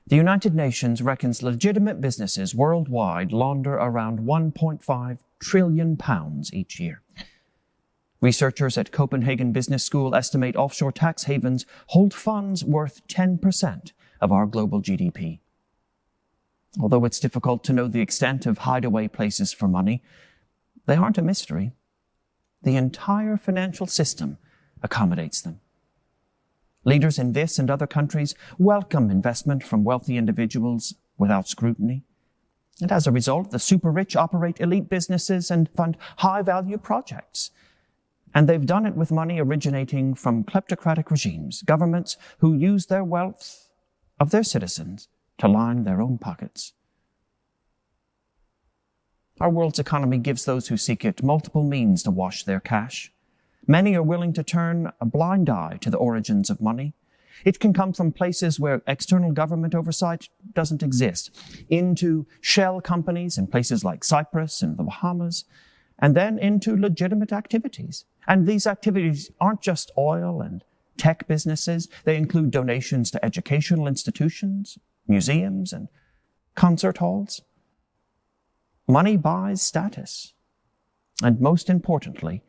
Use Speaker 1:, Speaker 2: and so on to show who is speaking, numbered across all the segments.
Speaker 1: The United Nations reckons legitimate businesses worldwide launder around £1.5 trillion each year. Researchers at Copenhagen Business School estimate offshore tax havens hold funds worth 10% of our global GDP. Although it's difficult to know the extent of hideaway places for money, they aren't a mystery. The entire financial system accommodates them. Leaders in this and other countries welcome investment from wealthy individuals without scrutiny. And as a result, the super-rich operate elite businesses and fund high-value projects. And they've done it with money originating from kleptocratic regimes, governments who use their wealth of their citizens to line their own pockets. Our world's economy gives those who seek it multiple means to wash their cash. Many are willing to turn a blind eye to the origins of money. It can come from places where external government oversight doesn't exist, into shell companies in places like Cyprus and the Bahamas, and then into legitimate activities. And these activities aren't just oil and tech businesses. They include donations to educational institutions, museums, and concert halls. Money buys status, and most importantly,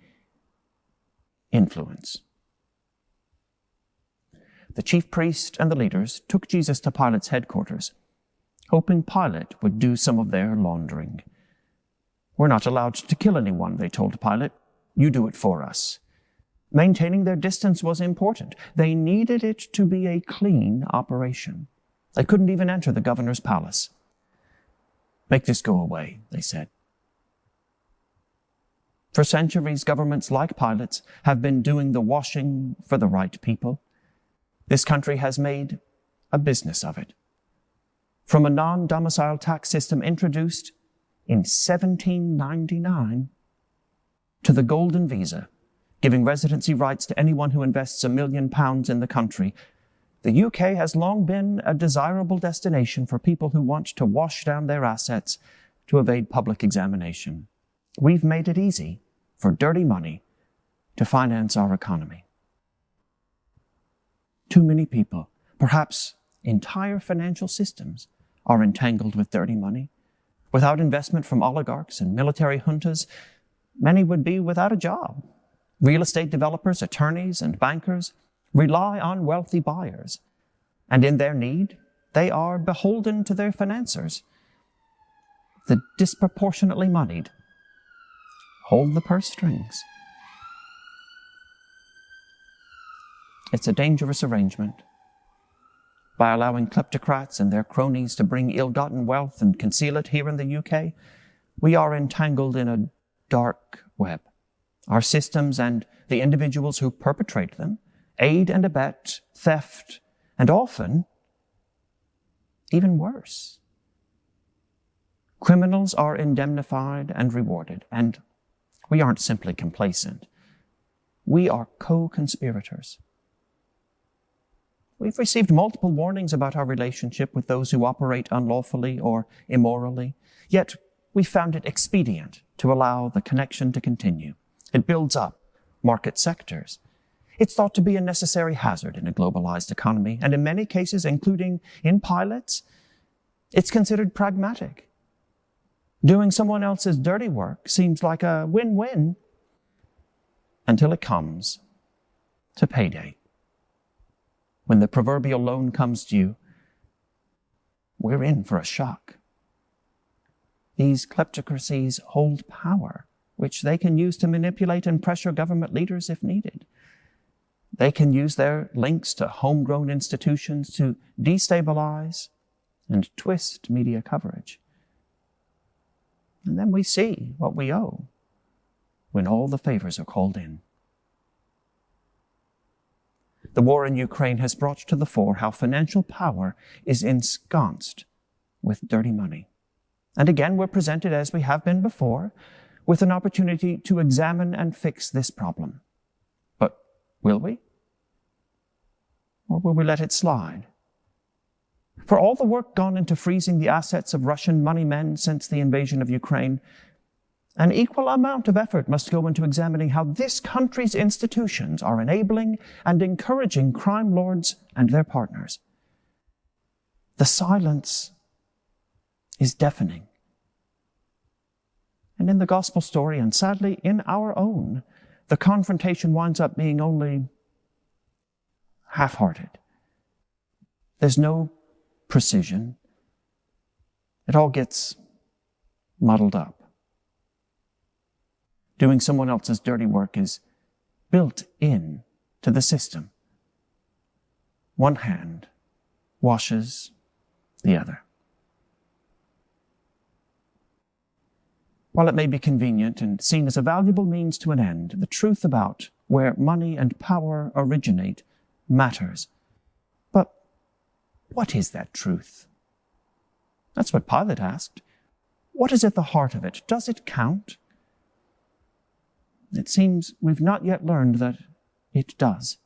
Speaker 1: influence. The chief priest and the leaders took Jesus to Pilate's headquarters, hoping Pilate would do some of their laundering. "We're not allowed to kill anyone," they told Pilate. "You do it for us." Maintaining their distance was important. They needed it to be a clean operation. They couldn't even enter the governor's palace. "Make this go away," they said. For centuries, governments like Pilate's have been doing the washing for the right people. This country has made a business of it. From a non-domicile tax system introduced in 1799 to the Golden Visa, giving residency rights to anyone who invests £1 million in the country, the UK has long been a desirable destination for people who want to wash down their assets to evade public examination. We've made it easy for dirty money to finance our economy. Too many people, perhaps entire financial systems, are entangled with dirty money. Without investment from oligarchs and military juntas, many would be without a job. Real estate developers, attorneys, and bankers rely on wealthy buyers, and in their need, they are beholden to their financiers. The disproportionately moneyed hold the purse strings. It's a dangerous arrangement. By allowing kleptocrats and their cronies to bring ill-gotten wealth and conceal it here in the UK, we are entangled in a dark web. Our systems and the individuals who perpetrate them aid and abet theft, and often, even worse. Criminals are indemnified and rewarded, and we aren't simply complacent. We are co-conspirators. We've received multiple warnings about our relationship with those who operate unlawfully or immorally, yet we found it expedient to allow the connection to continue. It builds up market sectors. It's thought to be a necessary hazard in a globalized economy, and in many cases, including in pilots, it's considered pragmatic. Doing someone else's dirty work seems like a win-win until it comes to payday. When the proverbial loan comes due, we're in for a shock. These kleptocracies hold power, which they can use to manipulate and pressure government leaders if needed. They can use their links to homegrown institutions to destabilize and twist media coverage. And then we see what we owe when all the favors are called in. The war in Ukraine has brought to the fore how financial power is ensconced with dirty money. And again, we're presented, as we have been before, with an opportunity to examine and fix this problem. But will we? Or will we let it slide? For all the work gone into freezing the assets of Russian money men since the invasion of Ukraine, an equal amount of effort must go into examining how this country's institutions are enabling and encouraging crime lords and their partners. The silence is deafening. And in the gospel story, and sadly in our own, the confrontation winds up being only half-hearted. There's no precision. It all gets muddled up. Doing someone else's dirty work is built in to the system. One hand washes the other. While it may be convenient and seen as a valuable means to an end, the truth about where money and power originate matters. But what is that truth? That's what Pilate asked. What is at the heart of it? Does it count? It seems we've not yet learned that it does.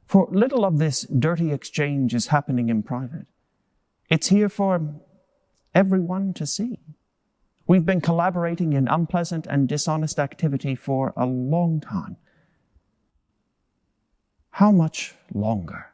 Speaker 1: For little of this dirty exchange is happening in private. It's here for everyone to see. We've been collaborating in unpleasant and dishonest activity for a long time. How much longer?